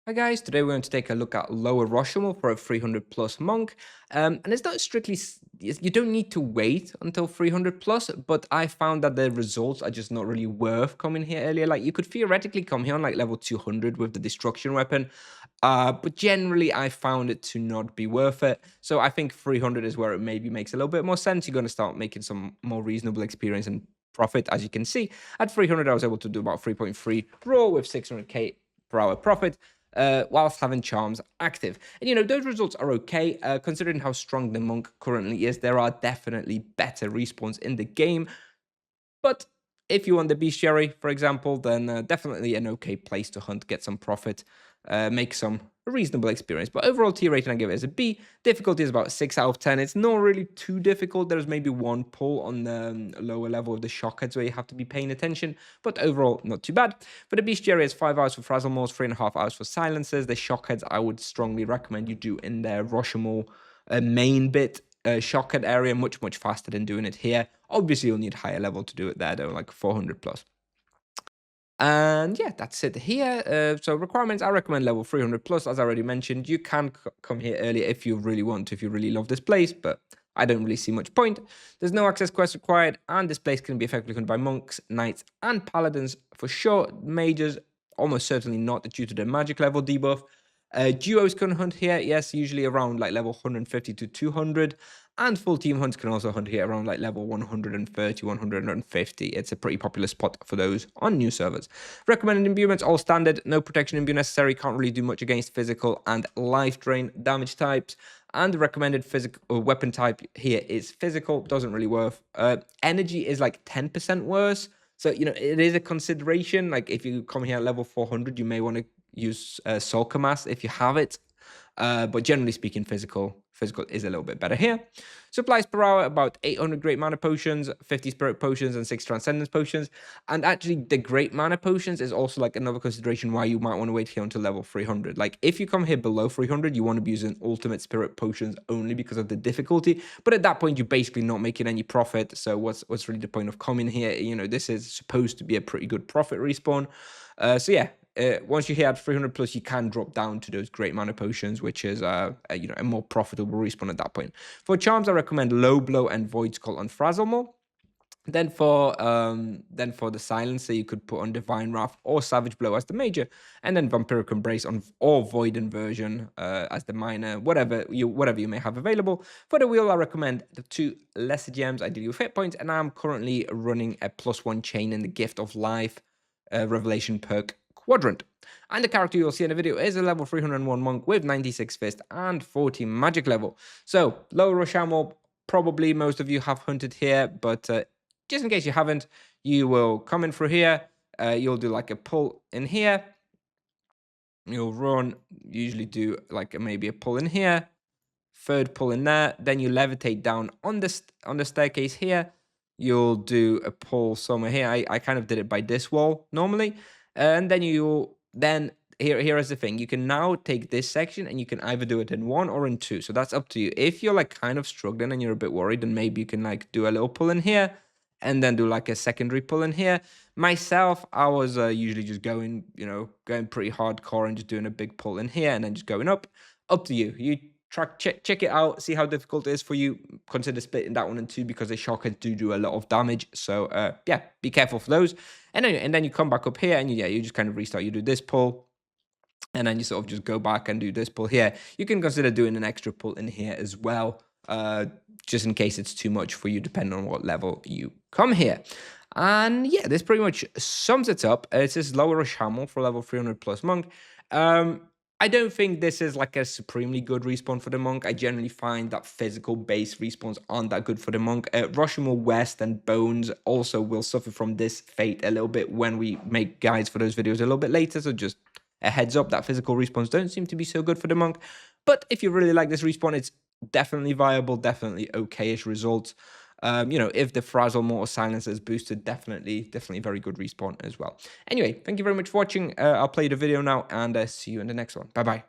Hi guys, today we're going to take a look at lower Roshamuul for a 300 plus monk. And it's not strictly, you don't need to wait until 300 plus, but I found that the results are just not really worth coming here earlier. Like you could theoretically come here on like level 200 with the destruction weapon, but generally I found it to not be worth it. So I think 300 is where it maybe makes a little bit more sense. You're going to start making some more reasonable experience and profit. As you can see, at 300 I was able to do about 3.3 raw with 600k per hour profit, whilst having charms active. And those results are okay, considering how strong the monk currently is. There are definitely better respawns in the game, but if you want the bestiary, for example, then definitely an okay place to hunt, get some profit, make some reasonable experience. But overall tier rating I give it as a B. Difficulty is about 6 out of 10. It's not really too difficult. There's maybe one pull on the lower level of the shockheads where you have to be paying attention, but overall not too bad. For the bestiary, it's 5 hours for Frazzlemores, 3.5 hours for silencers. The shockheads I would strongly recommend you do in the Roshamuul main bit. Shockhead area much faster than doing it here. Obviously you'll need higher level to do it there though, like 400 plus. And yeah, that's it here. So requirements, I recommend level 300 plus. As I already mentioned, you can come here earlier if you really want to, if you really love this place, but I don't really see much point. There's no access quest required, and this place can be effectively hunted by monks, knights, and paladins for sure. Mages, almost certainly not due to the magic level debuff. Duos can hunt here, yes, usually around like level 150 to 200. And full team hunts can also hunt here around like level 130, 150. It's a pretty popular spot for those on new servers. Recommended imbuements, all standard. No protection imbue necessary. Can't really do much against physical and life drain damage types. And the recommended physical weapon type here is physical. Doesn't really worth. Energy is like 10% worse. So, it is a consideration. Like if you come here at level 400, you may want to use Soul Mass if you have it. But generally speaking, physical is a little bit better here. Supplies per hour, about 800 great mana potions, 50 spirit potions, and 6 transcendence potions. And actually, the great mana potions is also like another consideration why you might want to wait here until level 300. Like if you come here below 300, you want to be using ultimate spirit potions only because of the difficulty. But at that point, you're basically not making any profit. So what's really the point of coming here? This is supposed to be a pretty good profit respawn. So yeah, once you hit at 300 plus, you can drop down to those great mana potions, which is a more profitable respawn at that point. For charms, I recommend Low Blow and Void Skull on Frazzlemore. Then for the silencer, you could put on Divine Wrath or Savage Blow as the major, and then Vampiric Embrace on or Void Inversion as the minor, whatever you may have available. For the wheel, I recommend the 2 lesser gems, ideally with hit points, and I'm currently running a +1 chain in the Gift of Life Revelation perk quadrant. And the character you'll see in the video is a level 301 monk with 96 fist and 40 magic level. So lower Roshamuul, probably most of you have hunted here, but just in case you haven't, you will come in through here. You'll do like a pull in here. You'll run, usually do like maybe a pull in here, third pull in there. Then you levitate down on the staircase here. You'll do a pull somewhere here. I kind of did it by this wall normally. And then here is the thing. You can now take this section and you can either do it in 1 or in 2. So that's up to you. If you're like kind of struggling and you're a bit worried, then maybe you can like do a little pull in here and then do like a secondary pull in here. Myself, I was usually just going pretty hardcore and just doing a big pull in here and then just going up. Up to you. You check it out, see how difficult it is for you. Consider splitting that one in 2 because the shockers do a lot of damage. So yeah, be careful for those. And then you come back up here and you just kind of restart. You do this pull, and then you sort of just go back and do this pull here. You can consider doing an extra pull in here as well, just in case it's too much for you, depending on what level you come here. And yeah, this pretty much sums it up. It says lower Roshamuul for level 300 plus monk. I don't think this is like a supremely good respawn for the monk. I generally find that physical base respawns aren't that good for the monk. Roshamuul West and Bones also will suffer from this fate a little bit when we make guides for those videos a little bit later. So just a heads up that physical respawns don't seem to be so good for the monk. But if you really like this respawn, it's definitely viable, definitely okay-ish results. If the Frazzle Mortar Silencer is boosted, definitely very good respawn as well. Anyway, thank you very much for watching. I'll play the video now and see you in the next one. Bye-bye.